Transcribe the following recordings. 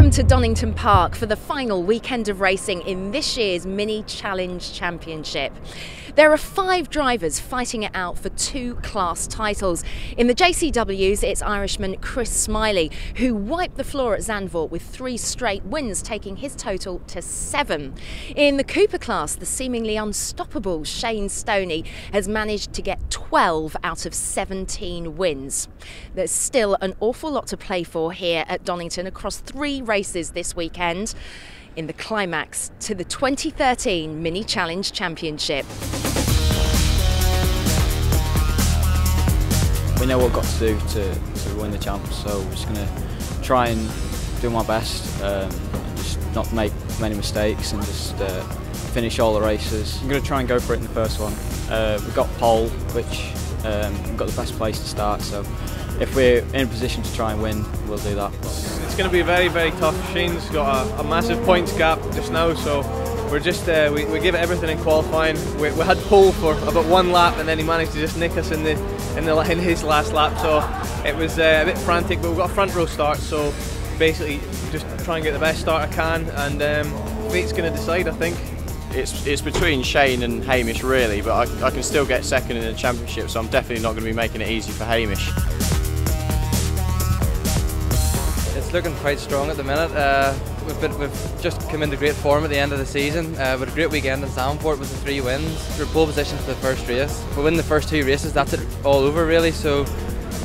Welcome to Donington Park for the final weekend of racing in this year's Mini Challenge Championship. There are 5 drivers fighting it out for 2 class titles. In the JCWs, it's Irishman Chris Smiley, who wiped the floor at Zandvoort with 3 straight wins, taking his total to 7. In the Cooper class, the seemingly unstoppable Shane Stoney has managed to get 12 out of 17 wins. There's still an awful lot to play for here at Donington across 3 races this weekend in the climax to the 2013 Mini Challenge Championship. We know what we've got to do to win the champs, so we're just going to try and do my best and just not make many mistakes and just finish all the races. I'm going to try and go for it in the first one. We've got pole, which we've got the best place to start, so if we're in a position to try and win, we'll do that. It's going to be very, very tough. Shane's got a massive points gap just now, so we're just we gave it everything in qualifying. We had pole for about 1 lap, and then he managed to just nick us in his last lap. So it was a bit frantic, but we've got a front row start, so basically just try and get the best start I can, and fate's going to decide, I think. It's between Shane and Hamish really, but I can still get second in the championship, so I'm definitely not going to be making it easy for Hamish. It's looking quite strong at the minute. We've just come into great form at the end of the season. With a great weekend in Zandvoort with the 3 wins. We're pole position for the first race. If we win the first 2 races, that's it all over really. So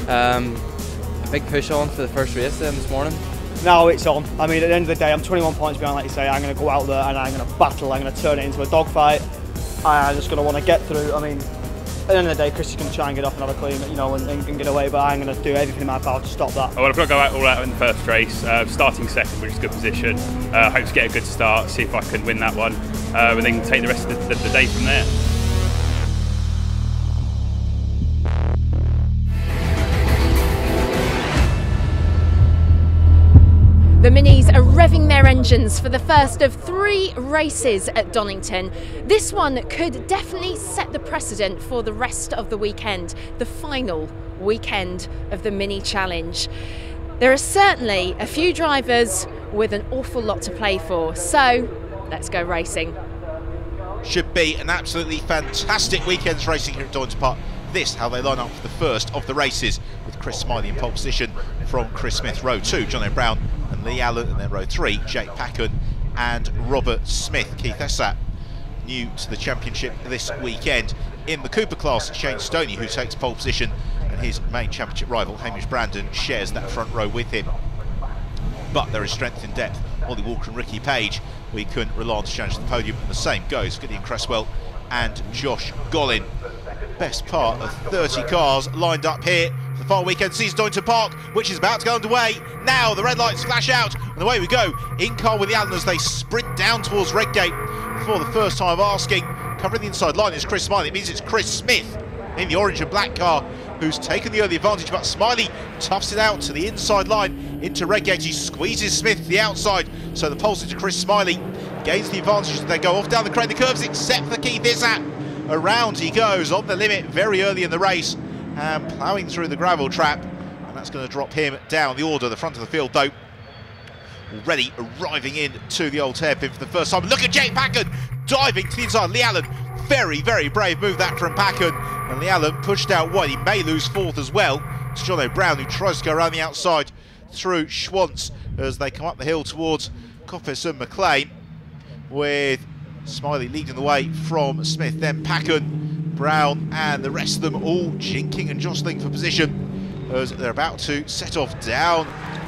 a big push on for the first race then this morning. Now it's on. I mean, at the end of the day, I'm 21 points behind, like you say. I'm going to go out there and I'm going to battle. I'm going to turn it into a dogfight. I'm just going to want to get through. I mean, at the end of the day, Chris is going to try and get off and have a clean, and get away, but I'm going to do everything in my power to stop that. Well, I've got to go all out in the first race, starting second, which is a good position. Hope to get a good start, see if I can win that one, and then take the rest of the day from there. The Minis are revving their engines for the first of 3 races at Donington. This one could definitely set the precedent for the rest of the weekend, the final weekend of the Mini Challenge. There are certainly a few drivers with an awful lot to play for, so let's go racing. Should be an absolutely fantastic weekend's racing here at Donington Park. This how they line up for the first of the races, with Chris Smiley in pole position from Chris Smith. Row 2, John O'Brown and Lee Allen, and then row 3, Jake Packen and Robert Smith. Keith Essat, new to the championship this weekend. In the Cooper class, Shane Stoney, who takes pole position, and his main championship rival, Hamish Brandon, shares that front row with him. But there is strength in depth. Ollie Walker and Ricky Page, we couldn't rely on to challenge the podium, and the same goes for Gideon Cresswell and Josh Gollin. Best part of 30 cars lined up here for the final weekend season Donington Park, which is about to go underway. Now the red lights flash out, and away we go. In car with the Allen as they sprint down towards Redgate for the first time of asking. Covering the inside line is Chris Smiley. It means it's Chris Smith in the orange and black car who's taken the early advantage, but Smiley toughs it out to the inside line into Redgate. He squeezes Smith to the outside, so the pole's into Chris Smiley. Gains the advantage as they go off down the crane the curves, except for Keith Essat. Around he goes on the limit very early in the race and ploughing through the gravel trap, and that's going to drop him down the order. The front of the field though already arriving in to the old hairpin for the first time. Look at Jake Packen diving to the inside. Lee Allen, very, very brave move that from Packen, and Lee Allen pushed out wide. He may lose 4th as well. It's John O'Brown who tries to go around the outside through Schwantz as they come up the hill towards Coppis and McLean, with Smiley leading the way from Smith, then Packen, Brown and the rest of them all jinking and jostling for position as they're about to set off down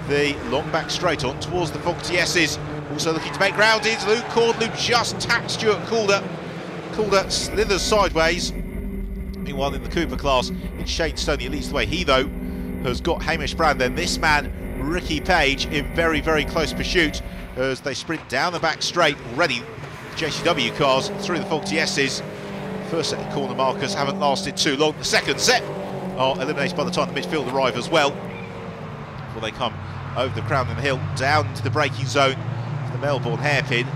the long back straight on towards the Fogarty S's. Also looking to make ground is Luke Cordley, just tapped Stuart Calder. Calder slithers sideways. Meanwhile in the Cooper class, it's Shane Stoney who leads the way. He though has got Hamish Brandon, this man Ricky Page in very, very close pursuit as they sprint down the back straight. Already JCW cars through the Fogarty S's. First set of corner markers haven't lasted too long. The second set are eliminated by the time the midfield arrive as well, before they come over the crown and the hill down into the braking zone for the Melbourne hairpin.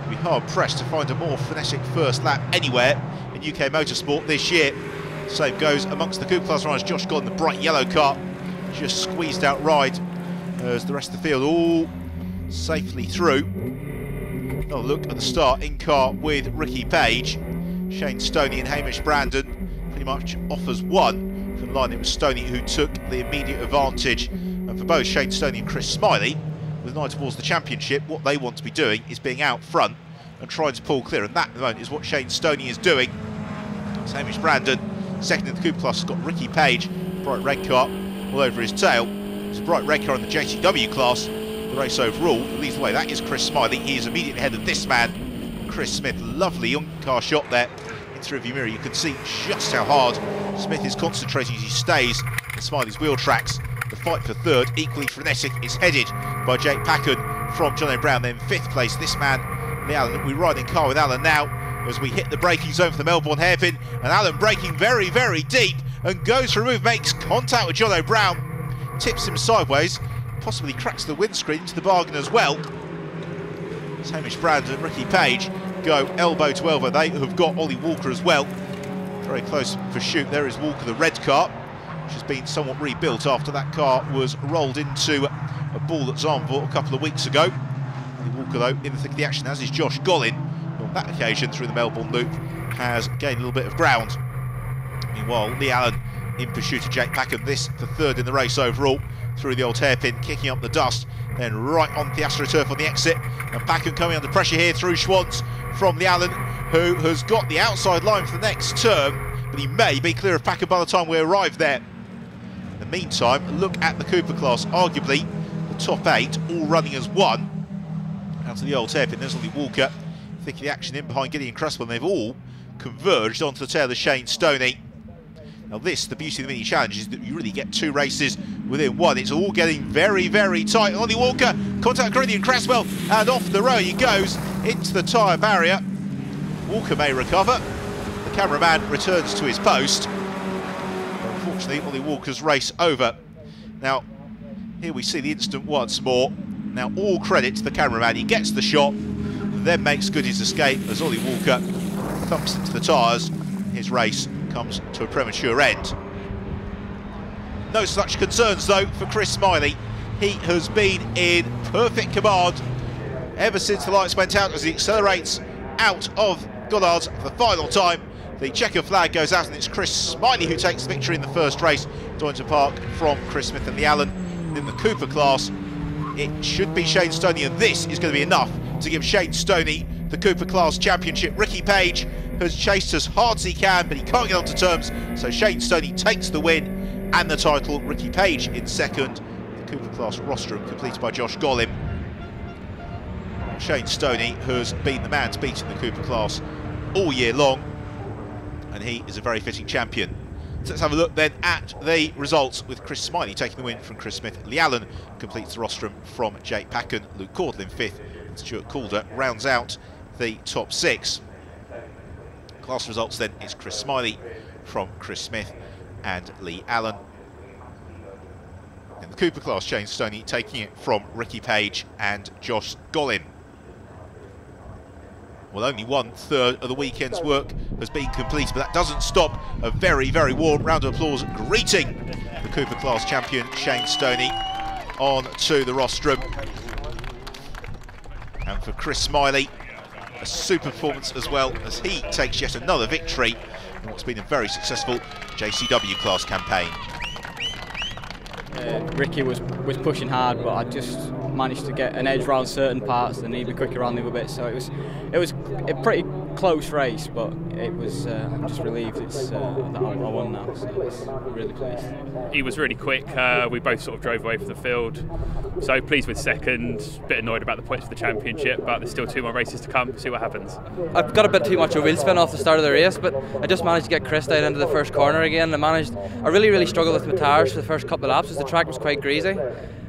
We'll be hard pressed to find a more frenetic first lap anywhere in UK motorsport this year. Same goes amongst the Coupe class riders. Josh Godd in the bright yellow car, just squeezed out ride as the rest of the field all safely through. Another look at the start in car with Ricky Page. Shane Stoney and Hamish Brandon pretty much offers one from the line. It was Stoney who took the immediate advantage. And for both Shane Stoney and Chris Smiley, with an eye towards the championship, what they want to be doing is being out front and trying to pull clear. And that at the moment is what Shane Stoney is doing. So Hamish Brandon, second in the Coupe class, has got Ricky Page, bright red car, all over his tail. It's a bright red car in the JCW class. The race overall leads the way. That is Chris Smiley. He is immediately ahead of this man, Chris Smith. Lovely on-car shot there into the rearview mirror. You can see just how hard Smith is concentrating as he stays in Smiley's wheel tracks. The fight for third, equally frenetic, is headed by Jake Packen from John O'Brown. Then fifth place, this man, Lee Allen. We ride in car with Allen now as we hit the braking zone for the Melbourne hairpin. And Allen braking very, very deep and goes for a move, makes contact with John O'Brown, tips him sideways, possibly cracks the windscreen into the bargain as well. It's Hamish Brandon and Ricky Page go elbow to elbow. They have got Ollie Walker as well. Very close for shoot. There is Walker, the red car, which has been somewhat rebuilt after that car was rolled into a ball at Zandvoort a couple of weeks ago. Ollie Walker, though, in the thick of the action, as is Josh Gollin. On that occasion, through the Melbourne Loop, has gained a little bit of ground. Meanwhile, Lee Allen in pursuit of Jake Packen, this the third in the race overall, through the old hairpin, kicking up the dust, then right on the AstroTurf on the exit, and Packen coming under pressure here through Schwantz from Lee Allen, who has got the outside line for the next turn, but he may be clear of Packen by the time we arrive there. In the meantime, look at the Cooper class, arguably the top 8, all running as one. Out to the old hairpin, there's Ollie Walker, thick of the action in behind Gideon Cresswell, and they've all converged onto the tail of Shane Stoney. Now this, the beauty of the mini challenge, is that you really get two races within one. It's all getting very, very tight. Ollie Walker, contact Gideon Cresswell, and off the road he goes into the tyre barrier. Walker may recover. The cameraman returns to his post. But unfortunately, Ollie Walker's race over. Now, here we see the incident once more. Now, all credit to the cameraman. He gets the shot, then makes good his escape as Ollie Walker thumps into the tyres. His race comes to a premature end. No such concerns though for Chris Smiley. He has been in perfect command ever since the lights went out as he accelerates out of Goddard's for the final time. The checker flag goes out and it's Chris Smiley who takes the victory in the first race. Donington Park from Chris Smith and Lee Allen. In the Cooper class, it should be Shane Stoney, and this is going to be enough to give Shane Stoney the Cooper class championship. Ricky Page has chased as hard as he can, but he can't get onto terms, so Shane Stoney takes the win and the title. Ricky Page in second. The Cooper class rostrum completed by Josh Gollin. Shane Stoney has been the man to beat in the Cooper class all year long, and he is a very fitting champion. So let's have a look then at the results, with Chris Smiley taking the win from Chris Smith. Lee Allen completes the rostrum from Jake Packen. Luke Cordell in fifth. Stuart Calder rounds out the top 6. Class results then is Chris Smiley from Chris Smith and Lee Allen. In the Cooper class, Shane Stoney taking it from Ricky Page and Josh Gollin. Well, only 1/3 of the weekend's work has been completed, but that doesn't stop a very, very warm round of applause greeting the Cooper class champion Shane Stoney on to the rostrum. And for Chris Smiley, a super performance as well, as he takes yet another victory in what's been a very successful JCW class campaign. Ricky was pushing hard, but I just managed to get an edge around certain parts and need to be quicker around the other bit. So it was a pretty close race, but it was. I'm just relieved that I won now. So it's really pleased. He was really quick. We both sort of drove away from the field. So pleased with second. Bit annoyed about the points for the championship, but there's still 2 more races to come. See what happens. I've got a bit too much of wheel spin off the start of the race, but I just managed to get Chris down into the first corner again. I really struggled with my tyres for the first couple of laps because the track was quite greasy.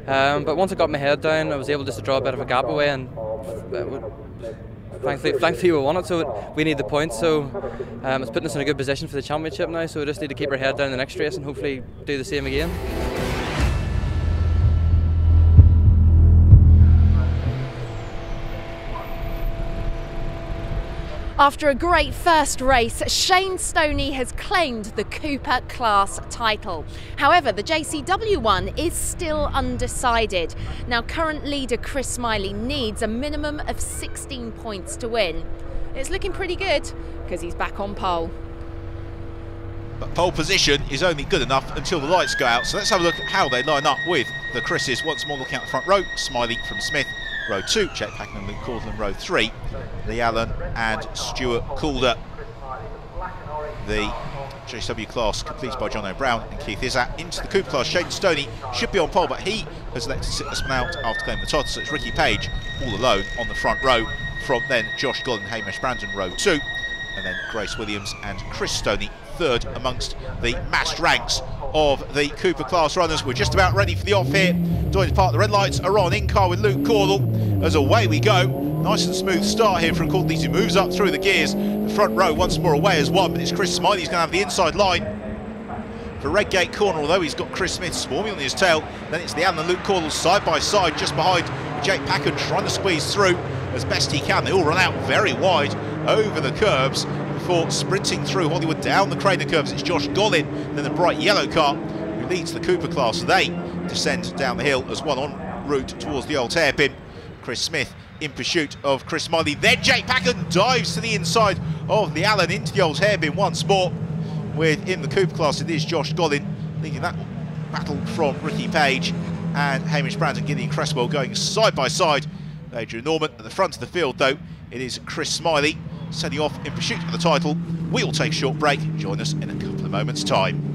But once I got my head down, I was able just to draw a bit of a gap away, and thankfully we won it, so we need the points. So it's putting us in a good position for the championship now, so we just need to keep our head down the next race and hopefully do the same again. After a great first race, Shane Stoney has claimed the Cooper class title. However, the JCW one is still undecided. Now, current leader Chris Smiley needs a minimum of 16 points to win. It's looking pretty good because he's back on pole. But pole position is only good enough until the lights go out. So let's have a look at how they line up with the Chris's. Once more looking at the front row, Smiley from Smith, row 2, Jake Packen and Luke Caudle in row 3, Lee Allen and Stuart Calder. The JCW class completed by John O'Brown and Keith Izzat. Into the Cooper class, Shane Stoney should be on pole, but he has elected to sit this one out after claiming the title. So it's Ricky Page all alone on the front row. From then Josh Gull and Hamish Brandon row 2, and then Grace Williams and Chris Stoney third amongst the massed ranks of the Cooper class runners. We're just about ready for the off here. Donington Park, the red lights are on, in car with Luke Caudle as away we go. Nice and smooth start here from Caudle as he moves up through the gears. The front row once more away as one, but it's Chris Smiley who's going to have the inside line for Redgate Corner, although he's got Chris Smith swarming on his tail. Then it's the Allen and Luke Caudle side by side just behind Jake Packen trying to squeeze through as best he can. They all run out very wide over the curbs before sprinting through Hollywood down the Craner curves. It's Josh Gollin, then the bright yellow car who leads the Cooper class. They descend down the hill as one en route towards the old hairpin. Chris Smith in pursuit of Chris Smiley. Then Jake Packen dives to the inside of the Allen into the old hairpin once more. Within the Cooper class, it is Josh Gollin leading that battle from Ricky Page and Hamish Brandon, Gideon Cresswell going side by side. Adrian Norman at the front of the field, though, it is Chris Smiley setting off in pursuit of the title. We will take a short break. Join us in a couple of moments' time.